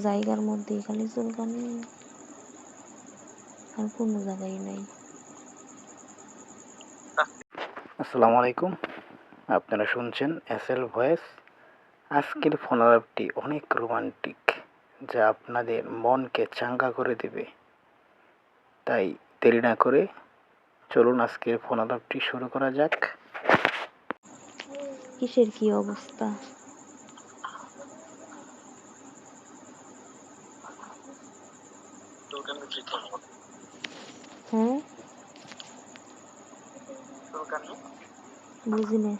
জায়গার মধ্যে খালি চুলকানি, আর কোনো জায়গায় নাই। আসসালামু আলাইকুম, আপনারা শুনছেন এসএল ভয়েস। আজকের ফোন আলাপটি অনেক রোমান্টিক, যা আপনাদের মনকে চাঙ্গা করে দেবে। তাই দেরি না করে চলুন আজকের ফোন আলাপটি শুরু করা যাক। কিসের কি অবস্থা? হ্যাঁ, বুঝি না।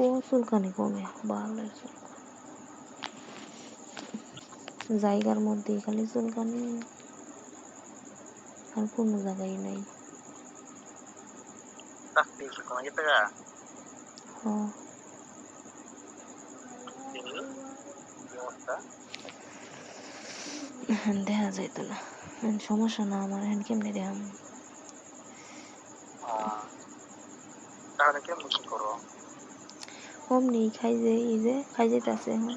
ও চুলকানি কমে, ভালো জায়গার মধ্যে খালি চুলকানি, আর কোনো জায়গায় নাই। হ্যাঁ, দেখা যাইতো না, সমস্যা না আমার। এখন কেমনে দেখাম? অমনি খাই যে এই যে খাই যাইতেছে এখন।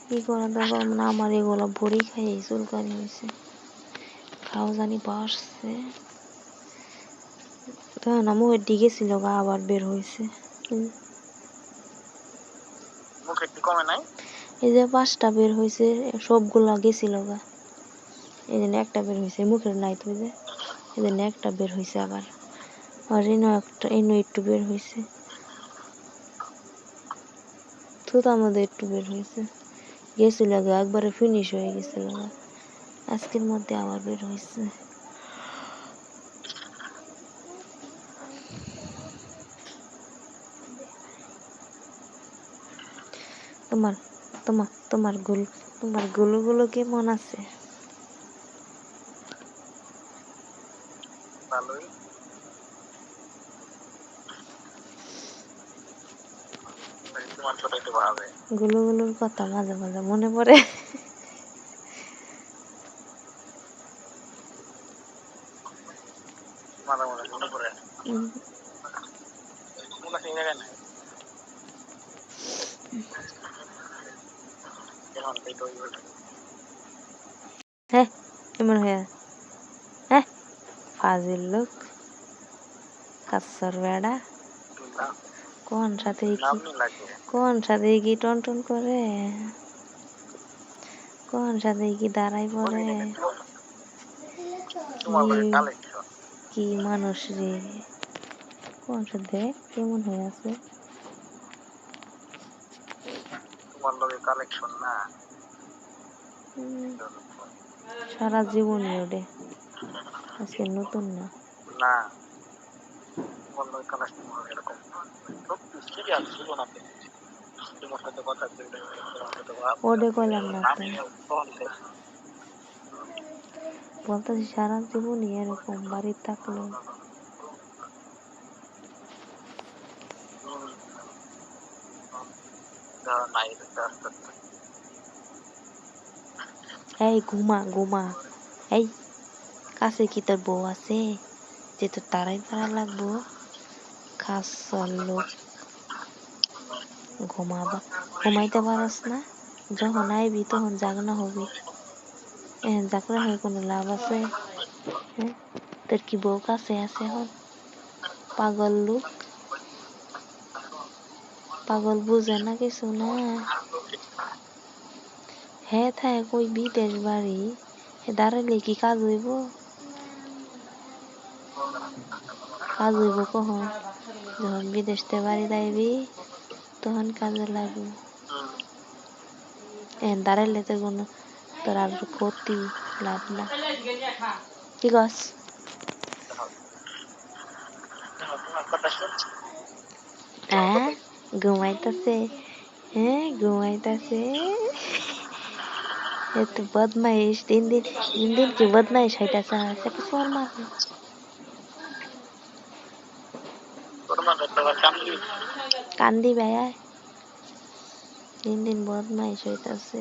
কি করা দরকার মানে আমার এগুলো বড়ি খাই চুলকানি হয়েছে, খাও জানি বাড়ছে। তখন মুখের দিকে ছিল গা, আবার বের হয়েছে। এই যে 5টা বের হয়েছে, সবগুলা গেছিল গা, এই জন্য একটা বের হয়েছে। মুখের নাই তো, যে এই জন্য একটা বের হয়েছে আবার। আর এনো একটু বের হয়েছে, থুতার মধ্যে একটু বের হয়েছে, গেছিল গা, একবারে ফিনিশ হয়ে গেছিল গা। আজকের মধ্যে আবার বের হয়েছে। তোমার তোমার তোমার গুলো কেমন আছে? গুলোর কথা মাঝে মাঝে মনে পড়ে। হ্যাঁ, এমন হয়ে হ্যাঁ, ফাজিল লোক, কাচ্চর বেড়া। কোন সাথে কি টন করে, কোন সাথে কি দাঁড়াই পড়ে। কি মানুষ রে, কোন সাথে কেমন হয়ে আছে। সারা জীবনই ওরে, আজকে নতুন না। ওরে কইলাম না তো, বলতেছি সারা জীবনই এরকম বাড়ির থাকলো। এই ঘুমা, এই কাছে কি তোর বউ আছে যে তোর তারাই পারা লাগবো? খাসর লোক, ঘুমাইতে পারস না? যখন আইবি তখন জাগনা হবি, এখন জাগনা হয়ে কোনো লাভ আছে? হ্যাঁ, তোর কি বউ কাছে আছে এখন? পাগল লোক, পাগল বুঝে না কিছু না। হ্যাঁ, থাকে কই বিদেশ বাড়ি, দাঁড়ালে কি কাজ হইব? কাজ হইব কখন? যখন বিদেশতে বাড়ি যাইবি তখন কাজে লাগবে। দাঁড়াইলে তো কোনো তোর আর ক্ষতি, লাভ না। কি কস? হ্যাঁ, ঘুমাইতেছে। হ্যাঁ, ঘুমাইতেছে। এত বদমাইশ, দিন কি বদমাইশ হইতেছে। কান্দি ভাইয়া, দিন বদমাইশ হইতেছে।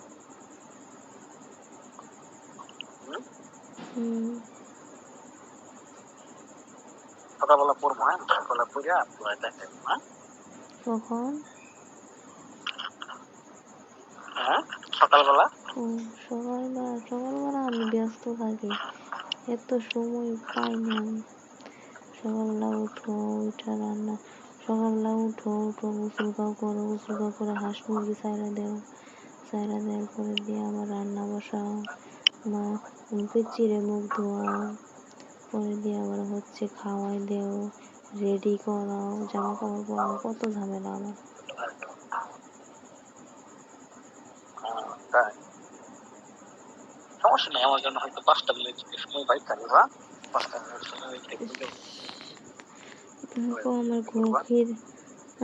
হুম। সকালবেলা পড়বো, হ্যাঁ? সকালবেলা পড়িয়া তোমার দেখাবো, হ্যাঁ? কখন? হ্যাঁ? সকালবেলা? ও, সকালবেলা আমি ব্যস্ত থাকি, এত সময় পাই না আমি। সকালবেলা উঠো গোসল করো, গোসল করে হাঁস মুরগি ছাইড়া দেওয়ার পরে দিয়ে আবার রান্না বসাও, মা চিড়ে মুখ ধোয়াও, পরে দিয়ে আবার হচ্ছে খাওয়াই দেও, রেডি করাও, জামা কাপড় পরাও, কত ঝামেলা আমার। তাই? সমস্যা নেই, আমার জন্য হয়তো 5টা মিনিট সময় পাই, তাহলে বা 5টা মিনিট সময় দেখলে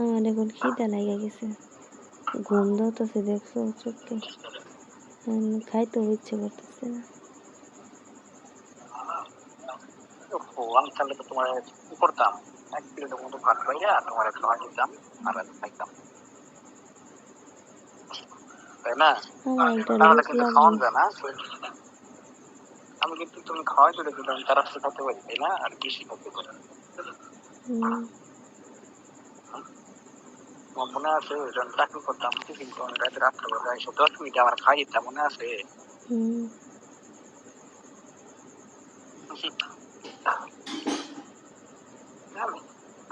আমার এখন খিদা লাগা গেছে, ঘুম ধরতেছে, দেখছো চোখে, খাইতেও ইচ্ছে করতেছে না। আমি তাহলে তো তোমার কি করতাম, 1 প্লেটের মতো ভাত পাইয়া তোমার খাওয়া দিতাম আর আমি খাইতাম, তাই না? আমার একটা তাহলে লোক কিন্তু লাগবে। খাওয়ান যায় না, আমি কিন্তু তুমি খাওয়াই চলে দিলাম, তারা খেতে পারি, তাই না? আর বেশি খেতে পারি। হুম। তোমার মনে আছে যখন চাকরি করতাম, টিফিন করে রাতে 8টা বাজে এসে 10 মিনিটে আমার খাই দিতাম, মনে আছে? হুম। আমি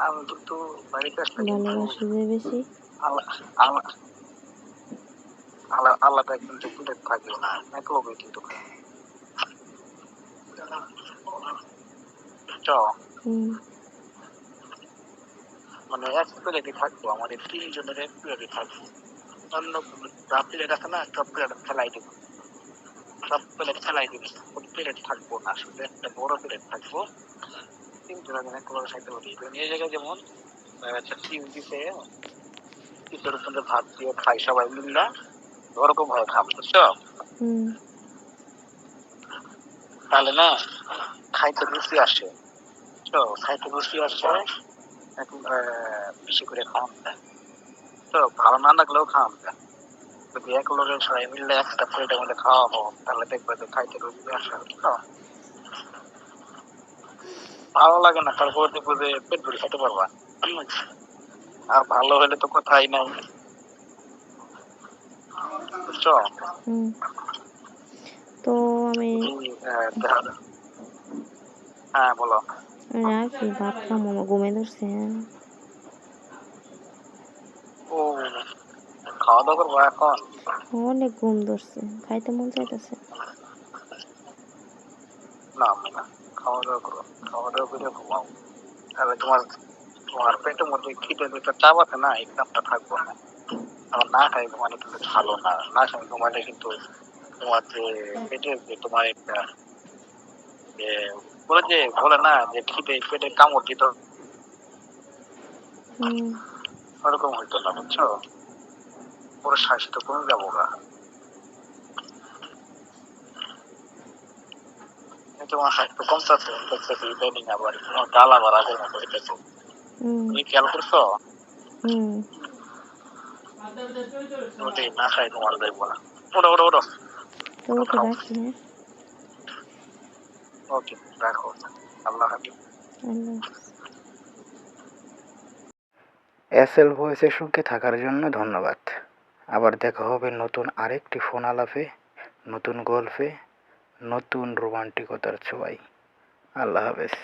আমি কিন্তু বাড়িতে আসলে কিন্তু ভালোবাসি যে বেশি। আলা- আলা- আলাদা কিন্তু প্লেট থাকে না, এক লোকে কিন্তু খাই। বুঝছো? হুম। মানে এক প্লেটে থাকবো, আমাদের 3 জনের এক প্লেটে থাকবো, অন্য যা প্লেট আছে না সব প্লেট ফেলাই দিব, সব প্লেট ফেলাই দিব, কোনো প্লেট থাকবো না, শুধু একটা বড় প্লেট থাকবো, 3 জনের এক লগে খাইতে পারি। এই জায়গায় যেমন একটা চিজ দিছে, চিজের উপরে ভাত দিয়ে খাই সবাই মিল্লা, ওরকম ভাবে খাবো, বুঝছো? হুম। তাহলে না খাইতে রুচি আসে, বুঝছো? খাইতে রুচি আসে, এখন বেশি করে খাওয়ান যায়, তো ভালো না লাগলেও খাওয়ান যায়। যদি এক লোকের সবাই মিললে একটা প্লেটের মধ্যে খাওয়াবো, তাহলে দেখবে যে খাইতে রুচি আসে, বুঝছো? ভালো লাগে না, তারপর দেখবো যে পেট ভরে খেতে পারবা। আর ভালো হলে তো কথাই নাই, বুঝছো? হুম। তো আমি যদি হ্যাঁ বলো। রাখি, ভাত খামো, আমার ঘুমে ধরছে। ও, খাওয়া দাওয়া করবো এখন? অনেক ঘুম ধরছে, খাইতে মন চাইতেছে। না না, খাওয়া দাওয়া করো, খাওয়া দাওয়া করে ঘুমাও, তাহলে তোমার তোমার পেটের মধ্যে খিদে যেটা চাপ আছে না, এই চাপটা থাকবো না। আমার না খাই ঘুমানো কিন্তু ভালো না, না খাই ঘুমালে কিন্তু তোমার যে পেটের যে তোমার একটা যে বলে যে বলে না যে খিদে পেটে কামড় দিত, হুম। ওরকম হইতো না, বুঝছো? পুরো স্বাস্থ্য কমে যাবো গা। তোমার স্বাস্থ্য কমতেছে, দেখতেছি ইদানিং আবার তোমার গাল আবার আগের মতো হইতেছে, হুম। তুমি খেয়াল করছো? হুম। তুমি না খাই তোমার দেখবো না। ওঠো ওঠো ওঠো, তো ওঠো ওকে খাও। রাখি, হ্যাঁ। ওকে, রাখো, আল্লাহ হাফিজ। আল্লাহ। এসএল ভয়েসের সঙ্গে থাকার জন্য ধন্যবাদ। আবার দেখা হবে নতুন আরেকটি ফোন আলাপে, নতুন গল্পে, নতুন রোমান্টিকতার ছোঁয়ায়। আল্লাহ হাফেজ।